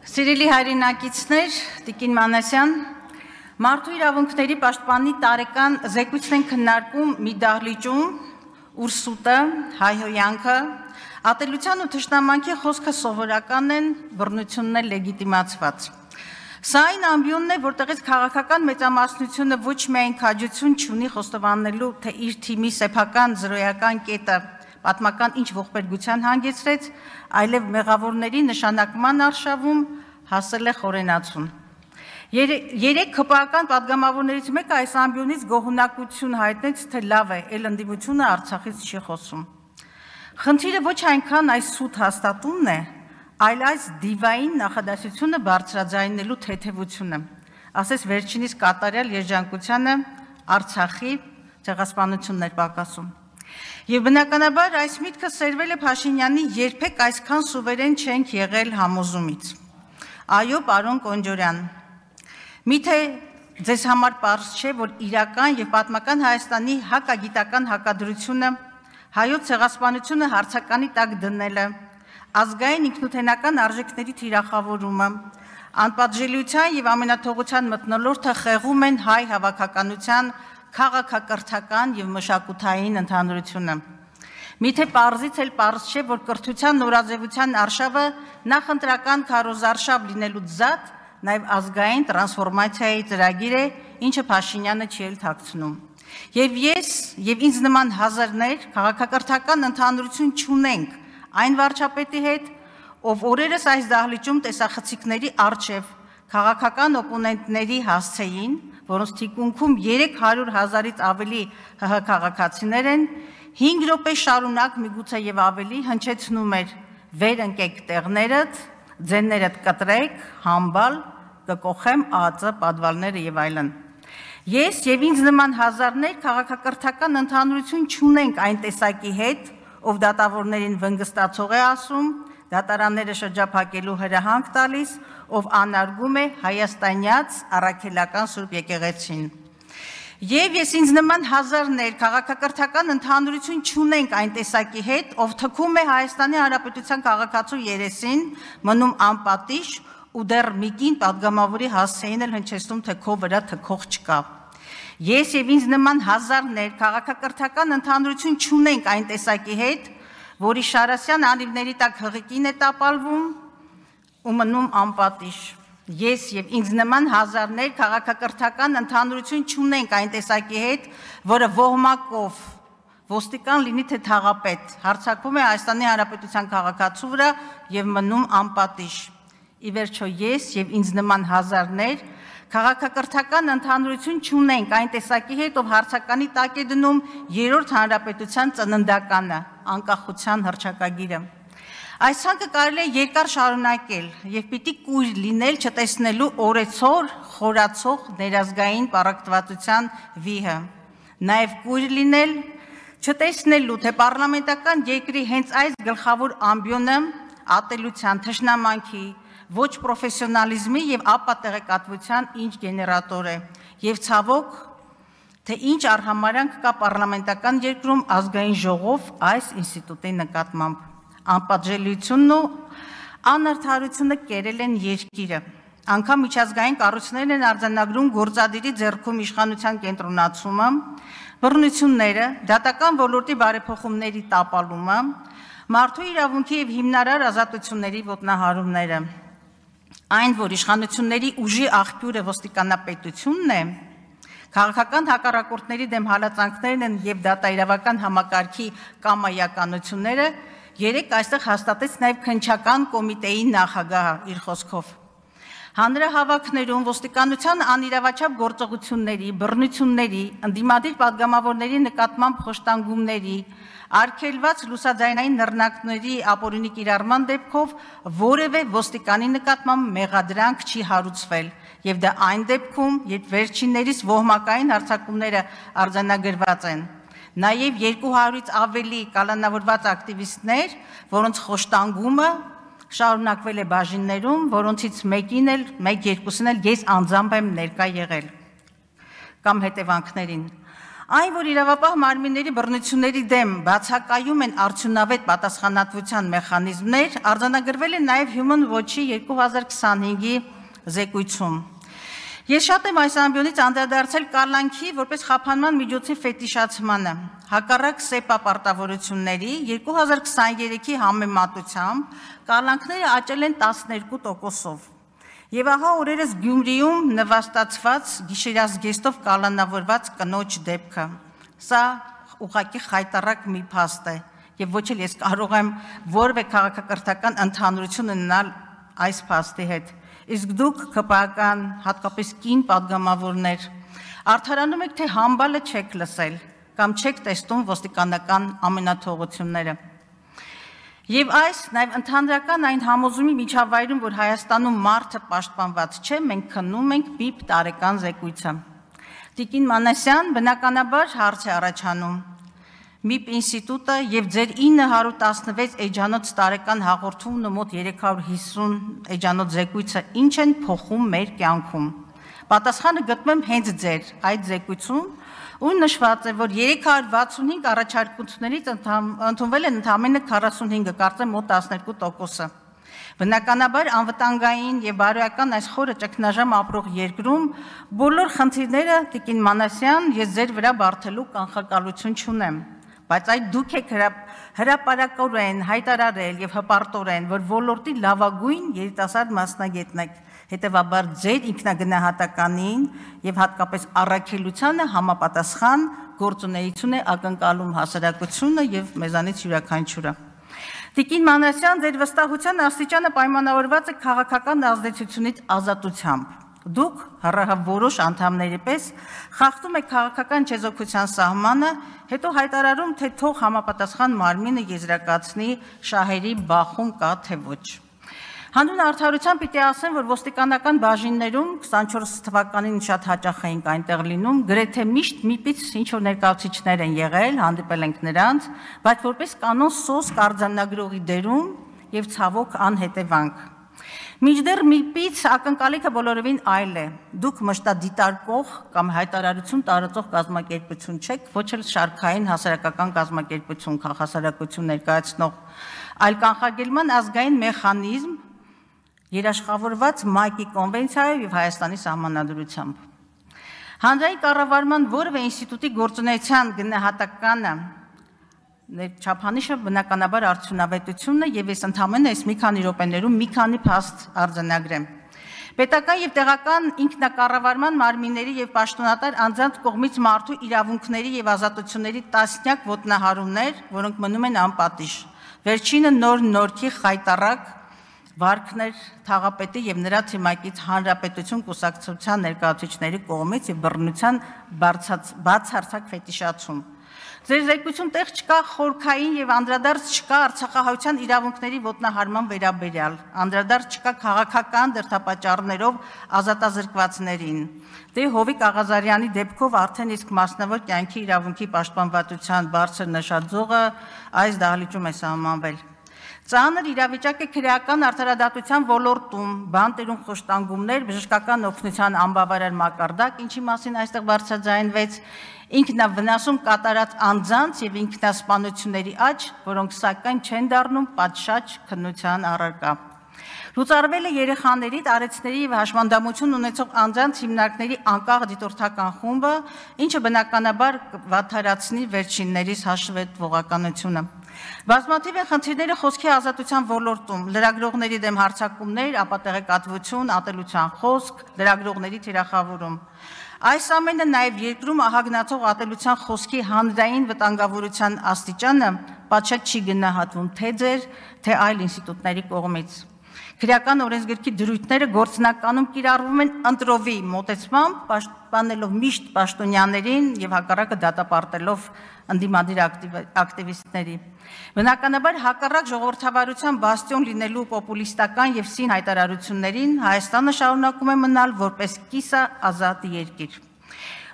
Սիրելի հայրենակիցներ, Տիկին Մանասյան, Մարդու իրավունքների պաշտպանի տարեկան զեկույցն են քննարկում մի դահլիճում, ուր սուտը, հայհոյանքը, ատելության ու թշնամանքի խոսքը սովորական են, բռնությունն էլ լեգիտիմացված։ Սա այն ամբիոնն է, որտեղից քաղաքական մեծամասնությունը ոչ միայն քաջություն չունի խոստովանելու, թե իր թիմի սեփական զրոյական կետը պատմական ինչ ողբերգության հանգեցրեց, այլև մեղավորների նշանակման արշավում հասել է խորենացուն։ Երեք ԿՊԱ-ական պատգամավորներից մեկը այս ամբիոնից գոհունակություն հայտնեց, թե լավ է, էլ ընդդիմությունը Արցախից չի խոսում։ Խնդիրը ոչ այնքան այս սուտ հաստատումն է, այլ այս դիվային նախադասությունը բարձրաձայնելու թեթևությունը, ասես վերջինիս կատարյալ երջանկությանը Արցախի ցեղասպանությունն էր պակասում։ Եվ բնականաբար այս միտքը սերվել է Փաշինյանի երբեք այսքան սուվերեն չենք եղել համոզումից։ Այո, պարոն Կոնջորյան, միթե ձեզ համար պարզ չէ, որ իրական եւ պատմական Հայաստանի հակագիտական հակադրությունը, հայոց ցեղասպանությունը հարցականի տակ դնելը, ազգային ինքնութենական արժեքների թիրախավորումը, անպատժելիության եւ ամենաթողության մթնոլորտը խեղում են հայ հավաքականության քաղաքակրթական եւ մշակութային ընդհանրությունը։ Միթե պարզից էլ պարզ չէ, որ կրթության նորաձևության արշավը նախընտրական քարոզարշավ լինելուց զատ նաև ազգային տրանսֆորմացիայի ծրագիր է, ինչը Փաշինյանը չի էլ թաքցնում։ Եվ ես եւ ինձ նման հազարներ քաղաքակրթական ընդհանրություն չունենք այն վարչապետի հետ, ով օրերս այս դահլիճում տեսախցիկների արչև քաղաքական օպոնենտների հասցեին, որոնց թիկունքում 300,000-ից ավելի ՀՀ քաղաքացիներ են, 5 րոպե շարունակ միգուցե եւ ավելի հնչեցնում էր վեր ընկեք տեղներդ, ձեններդ կտրեք, համբալ, կկոխեմ ԱԱԾ պատվալները եւ այլն։ Ես եւ ինձ նման հազարներ քաղաքակրթական ընդհանրություն չունենք այն տեսակի հետ, ով դատավորներին վնգստացող է ասում, դատարանները շրջափակելու հրահանգ տալիս, ով անարգում է հայաստանյաց առաքելական Սուրբ եկեղեցին։ Եվ ես ինձ նման հազարներ քաղաքակրթական ընդհանրություն չունենք այն տեսակի հետ, ով թքում է Հայաստանի Հանրապետության քաղաքացու երեսին, մնում անպատիժ ու դեռ միկին պատգամավորի հասցեին էլ հնչեցնում, թե քո վրա թքող չկա։ Ես եւ ինձ նման հազարներ քաղաքակրթական ընդհանրություն չունենք այն տեսակի հետ, որի Շարասյան անիվների տակ հղիկին է տապալվում ու մնում անպատիժ։ Ես եւ ինձ նման հազարներ քաղաքակրթական ընդհանրություն չունենք այն տեսակի հետ, որը ոհմակով ոստիկան լինի թե թաղապետ, հարձակվում է Հայաստանի Հանրապետության քաղաքացու վրա եւ մնում անպատիժ։ Ի վերջո ես եւ ինձ նման հազարներ քաղաքակրթական ընդհանրություն չունենք այն տեսակի հետ, ով հարցականի տակ է դնում երրորդ հանրապետության ծննդականը, անկախության հռչակագիրը։ Այս ցանկը կարելի է երկար շարունակել եւ պիտի կույր լինել չտեսնելու օրեցօր խորացող ներազգային պառակտվածության վիհը։ Նաեւ կույր լինել չտեսնելու, թե պարլամենտական երկրի հենց այս գլխավոր ամբիոնը ատելության, թշնամանքի, ոչ պրոֆեսիոնալիզմի եւ ապատեղեկատվության ինչ գեներատոր է եւ ցավոք, թե ինչ արհամարանք կա պարլամենտական երկրում ազգային ժողով այս ինստիտուտի նկատմամբ։ Անպատժելիությունն ու անարդարությունը կերել են երկիրը։ Անգամ միջազգային կառույցներն են արձանագրում գործադիրի ձեռքում իշխանության կենտրոնացումը, բռնությունները, դատական ոլորտի բարեփոխումների տապալումը, մարդու իրավունքի եւ հիմնարար ազատությունների ոտնահարումները։ Այն, որ իշխանությունների ուժի աղբյուրը ոստիկանապետությունն է, քաղաքական հակառակորդների դեմ հալածանքներն են եւ դատաիրավական համակարգի կամայականությունները, երեք այստեղ հաստատեց նաև քննչական կոմիտեի նախագահը իր խոսքով։ Հանրահավաքներում ոստիկանության անիրավաչափ գործողությունների, բռնությունների, ընդդիմադիր պատգամավորների նկատմամբ խոշտանգումների, արգելված լուսաձայնային նռնակների ապօրինի կիրառման դեպքով որևէ ոստիկանի նկատմամբ մեղադրանք չի հարուցվել, եւ դա այն դեպքում, երբ վերջիններիս ոհմակային հարձակումները արձանագրված են։ Նաև 200-ից ավելի կալանավորված ակտիվիստներ, որոնց խոշտանգումը շարունակվել է բաժիններում, որոնցից մեկ-երկուսն էլ ես անձամբ եմ ներկա եղել կամ հետևանքներին։ Այն, որ իրավապահ մարմինների բռնությունների դեմ բացակայում են արդյունավետ պատասխանատվության մեխանիզմներ, արձանագրվել է նաև Human Watch-ի 2025-ի զեկույցում։ Ես շատ եմ այս ամբիոնից անդրադարձել կալանքի որպես խափանման միջոցի ֆետիշացմանը։ Հակառակ ՍԵՊԱ պարտավորությունների 2023-ի համեմատությամբ կալանքները աճել են 12%-ով։ Եվ ահա օրերս Գյումրիում նվաստացված գիշերազգեստով կալանավորված կնոջ դեպքը։ Սա ուղղակի խայտառակ մի փաստ է, եւ ոչ էլ ես կարող եմ որևէ քաղաքակրթական ընդհանրություն ունենալ այս փաստի հետ։ Իսկ դուք ԿՊԱ-կան, հատկապես կին падգամավորներ, արդարանում եք, թե համբալը չեք լսել կամ չեք տեսնում ոստիկանական ամենաթողությունները։ Եվ այս նաև ընդհանրական այն համոզումի միջավայրում, որ Հայաստանում մարդը պաշտպանված չէ, մենք քննում ենք ՊԻՊ տարեկան զեկույցը։ Տիկին Մանասյան, բնականաբար հարց է առաջանում։ ՄԻՊ ինստիտուտը եւ ձեր 916 էջանոց տարեկան հաղորդումն ու մոտ 350 էջանոց զեկույցը ինչ են փոխում մեր կյանքում։ Պատասխանը գտնում եմ հենց ձեր այդ զեկույցում, ու նշված է, որ 365 առաջարկություններից ընդունվել են ընդամենը 45-ը, կարծեմ մոտ 12%-ը։ Բնականաբար անվտանգային եւ բարոյական այս խորը ճգնաժամ ապրող երկրում բոլոր խնդիրները տիկին Մանասյան ես ձեր վրա բարթելու կանխակալություն չունեմ, բայց այդ դուք եք հրապարակորեն հայտարարել եւ հպարտորեն, որ ոլորտի լավագույն երիտասարդ մասնագետն եք, հետեւաբար ձեր ինքնագնահատականին եւ հատկապես առաքելությանը համապատասխան գործունեություն է ակնկալում հասարակությունը եւ մեզանից յուրաքանչյուրը։ Տիկին Մանասյան, ձեր վստահության աստիճանը պայմանավորված է քաղաքական ազդեցությունից ազատությամբ։ Դուք հառահավորոշ անդամների պես խախտում եք քաղաքական չեզոքության սահմանը, հետո հայտարարում, թե թող համապատասխան մարմինը եզրակացնի շահերի բախում կա թե ոչ։ Հանուն արդարության պիտի ասեմ, որ ոստիկանական բաժիններում 24 թվականին շատ հաճախ էինք այնտեղ լինում, գրեթե միշտ ՄԻՊ-ից ինչ-որ ներկայացուցիչներ են եղել, հանդիպել ենք նրանց, բայց որպես կանոն սոսկ արձանագրողի դերում եւ ցավոք անհետևանք։ Մինչդեռ ՄԻՊ-ից ակնկալիքը բոլորովին այլ է։ Դուք մշտադիտարկող կամ հայտարարություն տարածող կազմակերպություն չեք, ոչ էլ շարքային հասարակական կազմակերպություն, քաղաքասարակություն ներկայացնող, այլ կանխարգելման ազգային մեխանիզմ երաշխավորված ՄԱԿ-ի կոնվենցիայով եւ Հայաստանի սահմանադրությամբ։ Հանրային կառավարման որևէ ինստիտուտի գործունեության գնահատականը չափանիշը բնականաբար արդյունավետությունն է եւ ես ընդհանրապես այս մի քանի րոպեներում մի քանի փաստ արձանագրեմ։ Պետական եւ տեղական ինքնակառավարման մարմինների եւ պաշտոնատար անձանց կողմից մարդու իրավունքների եւ ազատությունների տասնյակ ոտնահարումներ, որոնք մնում են անպատիժ։ Վերջինը նոր նորքի խայտառակ վարկներ թաղապետի եւ նրա թիմակից Հանրապետություն կուսակցության ներկայացուցիչների կողմից եւ բռնության բացարձակ ֆետիշացում։ Ձեր զեկույցում տեղ չկա խորքային եւ անդրադարձ չկա արցախահայության իրավունքների ոտնահարման վերաբերյալ, անդրադարձ չկա քաղաքական դրդապատճառներով ազատազրկվածներին։ Դե Հովիկ Աղազարյանի դեպքով արդեն իսկ մասնավոր կյանքի իրավունքի պաշտպանվածության բարձր նշաձողը այս դահլիճում է սահմանվել։ Ծանր իրավիճակ է քրեական արդարադատության ոլորտում, բանտերում խոշտանգումներ, բժշկական օգնության անբավարար մակարդակ, ինչի մասին այստեղ բարձրաձայնվեց, ինքնավնասում կատարած անձանց եւ ինքնասպանությունների աճ, որոնք սակայն չեն դառնում պատշաճ քննության առարկա։ Լուծարվել է երեխաների, տարեցների եւ հաշմանդամություն ունեցող անձանց հիմնարկների անկախ դիտորդական խումբը, ինչը բնականաբար վատթարացնի վերջիններիս հաշվետվողականությունը։ Բազմաթիվ են խնդիրները խոսքի ազատության ոլորտում, լրագրողների դեմ հարձակումներ, ապատեղեկատվություն, ատելության խոսք, լրագրողների թիրախավորում։ Այս ամենը նաև երկրում ահագնացող ատելության խոսքի հանրային վտանգավորության աստիճանը պատշաճ չի գնահատվում թե ձեր, թե այլ ինստիտուտների կողմից։ Քրեական օրենսգրքի դրույթները գործնականում կիրառվում են ընտրովի մոտեցմամբ, պաշտպանելով միշտ պաշտոնյաներին եւ հակառակը դատապարտելով ընդդիմադիր ակտիվիստների։ Բնականաբար հակառակ ժողովրդավարության բաստիոն լինելու պոպուլիստական եւ սին հայտարարություններին Հայաստանը շարունակում է մնալ որպես կիսաազատ երկիր։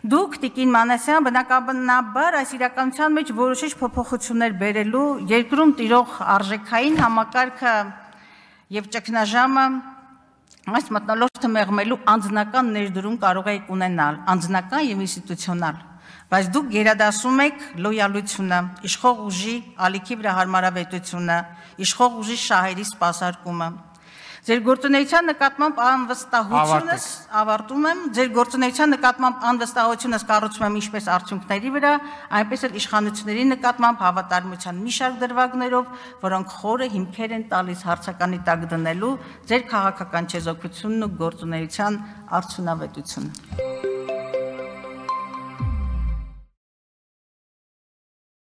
Դուք, տիկին Մանասյան, բնականաբար այս իրականության մեջ որոշիչ փոփոխություններ բերելու, երկրում տիրող արժեքային համակարգը եւ ճգնաժամը այս մթնոլորտը մեղմելու անձնական ներդրում կարող եք ունենալ, անձնական եւ ինստիտուցիոնալ, Բայց դուք գերադասում եք լոյալությունը, իշխող ուժի ալիքի վրա հարմարավետությունը, իշխող ուժի շահերի սպասարկումը։ Ձեր գործունեության նկատմամբ անվստահությունս ավարտում եմ, ձեր գործունեության նկատմամբ անվստահությունս կառուցում եմ ինչպես արդյունքների վրա, այնպես էլ իշխանությունների նկատմամբ հավատարմության մի շարք դրվագներով, որոնք խորը հիմքեր են տալիս հարցականի տակ դնելու ձեր քաղաքական չեզոքությունն ու գործունեության արդյունավետությունը։